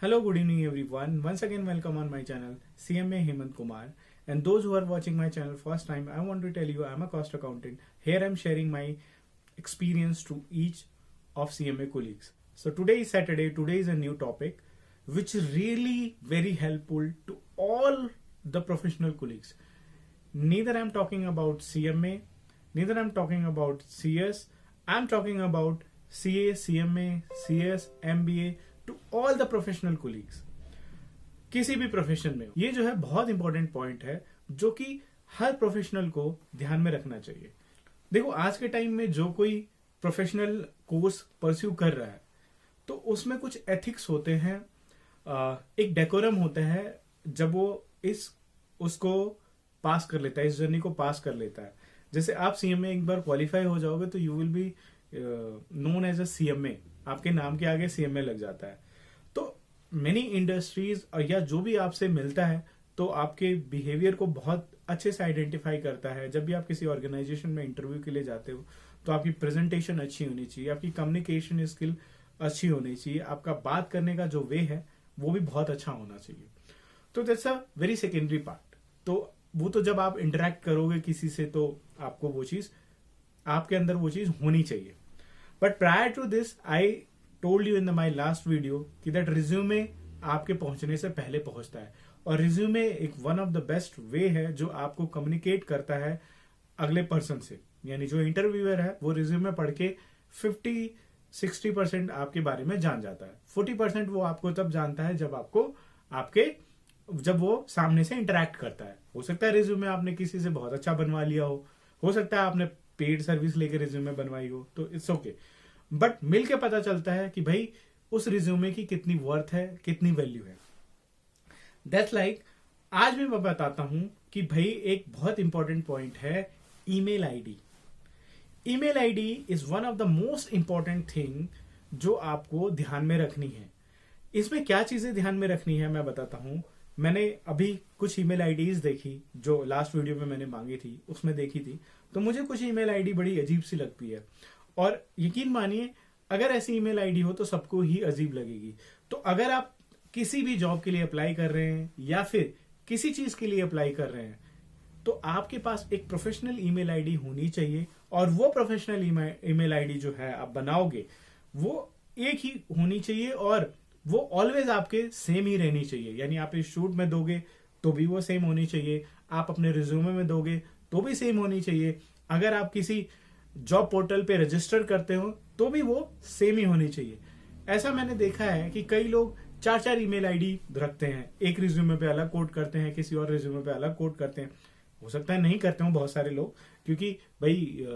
Hello, good evening everyone. Once again, welcome on my channel CMA Hemant Kumar. And those who are watching my channel first time, I want to tell you I'm a cost accountant. Here I'm sharing my experience to each of CMA colleagues. So today is Saturday. Today is a new topic which is really very helpful to all the professional colleagues. Neither I'm talking about CMA, neither I'm talking about CS. I'm talking about CA, CMA, CS, MBA to all the professional colleagues. किसी भी profession में ये जो है बहुत important point है जो कि हर प्रोफेशनल को ध्यान में रखना चाहिए. देखो आज के टाइम में जो कोई प्रोफेशनल कोर्स परस्यू कर रहा है तो उसमें कुछ एथिक्स होते हैं, एक डेकोरम होता है जब वो उसको पास कर लेता है, इस जर्नी को पास कर लेता है. जैसे आप सीएमए एक बार क्वालिफाई हो जाओगे तो you will be known as a CMA, आपके नाम के आगे सीएमए लग जाता है. तो मेनी इंडस्ट्रीज या जो भी आपसे मिलता है तो आपके बिहेवियर को बहुत अच्छे से आइडेंटिफाई करता है. जब भी आप किसी ऑर्गेनाइजेशन में इंटरव्यू के लिए जाते हो तो आपकी प्रेजेंटेशन अच्छी होनी चाहिए, आपकी कम्युनिकेशन स्किल अच्छी होनी चाहिए, आपका बात करने का जो वे है वो भी बहुत अच्छा होना चाहिए. तो that's a very secondary part. तो वो तो जब आप इंटरेक्ट करोगे किसी से तो आपको वो चीज, आपके अंदर वो चीज होनी चाहिए. But prior to this I told you in my last video कि दैट रिज्यूमे आपके पहुंचने से पहले पहुंचता है और रिज्यूमे एक one of the best way है जो आपको कम्युनिकेट करता है अगले पर्सन से. यानी जो इंटरव्यूअर है वो रिज्यूमे पढ़ के 50-60% आपके बारे में जान जाता है. 40% वो आपको तब जानता है जब वो सामने से इंटरेक्ट करता है. हो सकता है रिज्यूमे आपने किसी से बहुत अच्छा बनवा लिया हो सकता है आपने पेड सर्विस लेके रिज्यूमे बनवाई हो, तो इट्स ओके. बट मिल के पता चलता है कि भाई उस रिज्यूमे की कितनी वर्थ है, कितनी वैल्यू है. दैट्स लाइक आज मैं बताता हूं कि भाई एक बहुत इंपॉर्टेंट पॉइंट है email ID. Email ID is one of the most important thing जो आपको ध्यान में रखनी है. इसमें क्या चीजें ध्यान में रखनी है मैं बताता हूं. मैंने अभी कुछ ईमेल आईडीज देखी जो लास्ट वीडियो में मैंने मांगी थी, उसमें देखी थी, तो मुझे कुछ ईमेल आईडी बड़ी अजीब सी लगती है. और यकीन मानिए अगर ऐसी ईमेल आईडी हो तो सबको ही अजीब लगेगी. तो अगर आप किसी भी जॉब के लिए अप्लाई कर रहे हैं या फिर किसी चीज के लिए अप्लाई कर रहे हैं तो आपके पास एक प्रोफेशनल ईमेल आईडी होनी चाहिए. और वो प्रोफेशनल ईमेल आईडी जो है आप बनाओगे वो एक ही होनी चाहिए और वो ऑलवेज आपके सेम ही रहनी चाहिए. यानी आप इस शूट में दोगे तो भी वो सेम होनी चाहिए, आप अपने रिज्यूमे में दोगे तो भी सेम होनी चाहिए, अगर आप किसी जॉब पोर्टल पे रजिस्टर करते हो तो भी वो सेम ही होनी चाहिए. ऐसा मैंने देखा है कि कई लोग 4 ईमेल आईडी रखते हैं, एक रिज्यूमे पे अलग कोड करते हैं, किसी और रिज्यूमे पे अलग कोड करते हैं. हो सकता है नहीं करते हो बहुत सारे लोग, क्योंकि भाई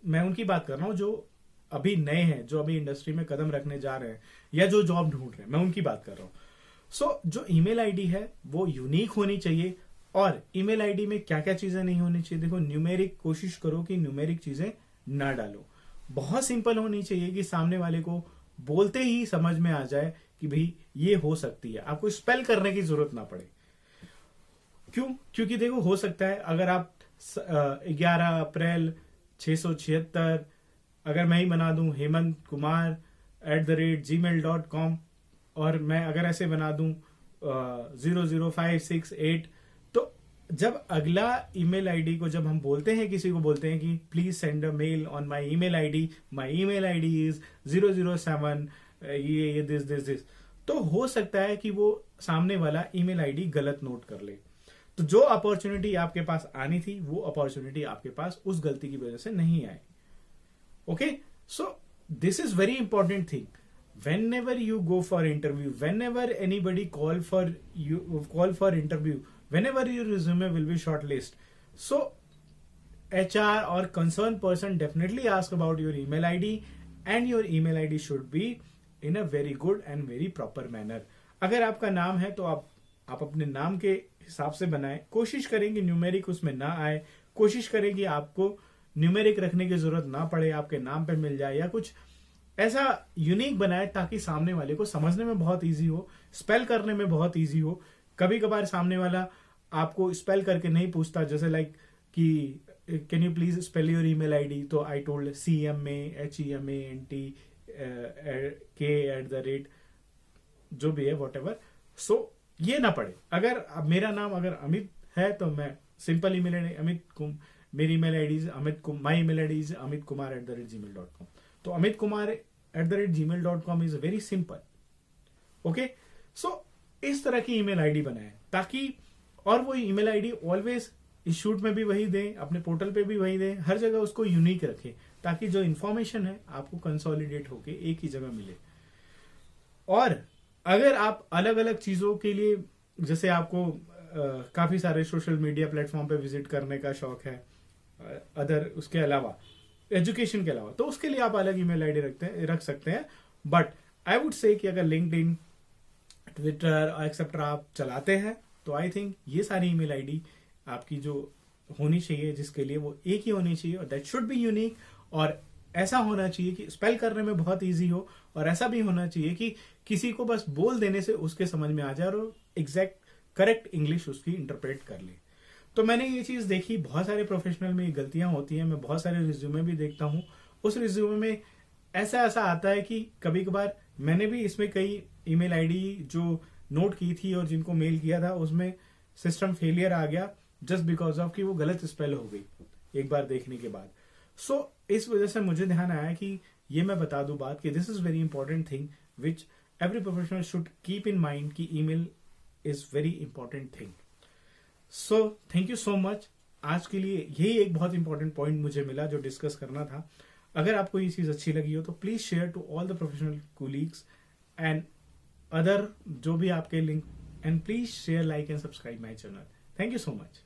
मैं उनकी बात कर रहा हूं जो अभी नए हैं, जो अभी इंडस्ट्री में कदम रखने जा रहे हैं या जो जॉब ढूंढ रहे हैं, मैं उनकी बात कर रहा हूं. सो जो ईमेल आईडी है वो यूनिक होनी चाहिए. और ईमेल आईडी में क्या क्या चीजें नहीं होनी चाहिए, देखो न्यूमेरिक कोशिश करो कि न्यूमेरिक चीजें ना डालो. बहुत सिंपल होनी चाहिए कि सामने वाले को बोलते ही समझ में आ जाए कि भाई ये हो सकती है, आपको स्पेल करने की जरूरत ना पड़े. क्यों? क्योंकि देखो हो सकता है अगर आप 11 अप्रैल 676 अगर मैं ही बना दूं hemantkumar@gmail.com और मैं अगर ऐसे बना दूं 00568, तो जब अगला ईमेल आईडी को जब हम बोलते हैं, किसी को बोलते हैं कि please send a mail on my email ID is 007 ये दिस, तो हो सकता है कि वो सामने वाला ईमेल आईडी गलत नोट कर ले. तो जो अपॉर्चुनिटी आपके पास आनी थी वो अपॉर्चुनिटी आपके पास उस गलती की वजह से नहीं आई. Okay, so this is very important thing. Whenever you go for interview, whenever anybody call for interview, whenever your resume will be shortlisted, so HR or concerned person definitely ask about your email ID and your email ID should be in a very good and very proper manner. अगर आपका नाम है तो आप अपने नाम के हिसाब से बनाएं. कोशिश करेंगे न्यूमेरिक उसमें ना आए, कोशिश करेंगे आपको न्यूमेरिक रखने की जरूरत ना पड़े, आपके नाम पे मिल जाए, या कुछ ऐसा यूनिक बनाए ताकि सामने वाले को समझने में बहुत इजी हो, स्पेल करने में बहुत इजी हो. कभी कभार सामने वाला आपको स्पेल करके नहीं पूछता, जैसे लाइक कि can you please spell your email ID, तो आई टोल्ड CMAHEMANT K@, जो भी है whatever. सो ये ना पड़े. अगर अब मेरा नाम अगर अमित है तो मैं सिंपल ईमेल आईडी अमित मेरी email ID my email ID is amitkumar@gmail.com. तो amitkumar@gmail.com is very simple. Okay, so इस तरह की ईमेल आईडी बनाए ताकि, और वो ईमेल आईडी ऑलवेज इशूट में भी वही दें, अपने पोर्टल पे भी वही दें, हर जगह उसको यूनिक रखें ताकि जो इंफॉर्मेशन है आपको कंसोलिडेट होके एक ही जगह मिले. और अगर आप अलग अलग चीजों के लिए, जैसे आपको काफी सारे सोशल मीडिया प्लेटफॉर्म पे विजिट करने का शौक है, अदर उसके अलावा एजुकेशन के अलावा, तो उसके लिए आप अलग ईमेल आईडी रख सकते हैं. बट आई वुड से कि अगर लिंक्डइन, ट्विटर एक्सेट्रा आप चलाते हैं तो आई थिंक ये सारी ईमेल आईडी आपकी जो होनी चाहिए, जिसके लिए वो एक ही होनी चाहिए, और दैट शुड बी यूनिक. और ऐसा होना चाहिए कि स्पेल करने में बहुत इजी हो, और ऐसा भी होना चाहिए कि किसी को बस बोल देने से उसके समझ में आ जाए और एग्जैक्ट करेक्ट इंग्लिश उसकी इंटरप्रेट कर ले. तो मैंने ये चीज देखी, बहुत सारे प्रोफेशनल में ये गलतियां होती हैं. मैं बहुत सारे रिज्यूमे भी देखता हूं, उस रिज्यूमे में ऐसा आता है कि कभी कभार मैंने भी इसमें कई ईमेल आईडी जो नोट की थी और जिनको मेल किया था उसमें सिस्टम फेलियर आ गया जस्ट बिकॉज ऑफ कि वो गलत स्पेल हो गई एक बार देखने के बाद. सो इस वजह से मुझे ध्यान आया कि ये मैं बता दूं बात कि this is very important thing which every professional should keep in mind कि email is very important thing. So thank you so much. आज के लिए यही एक बहुत इंपॉर्टेंट पॉइंट मुझे मिला जो डिस्कस करना था. अगर आपको ये चीज अच्छी लगी हो तो please share to all the professional colleagues and other जो भी आपके link, and please share, like and subscribe my channel. Thank you so much.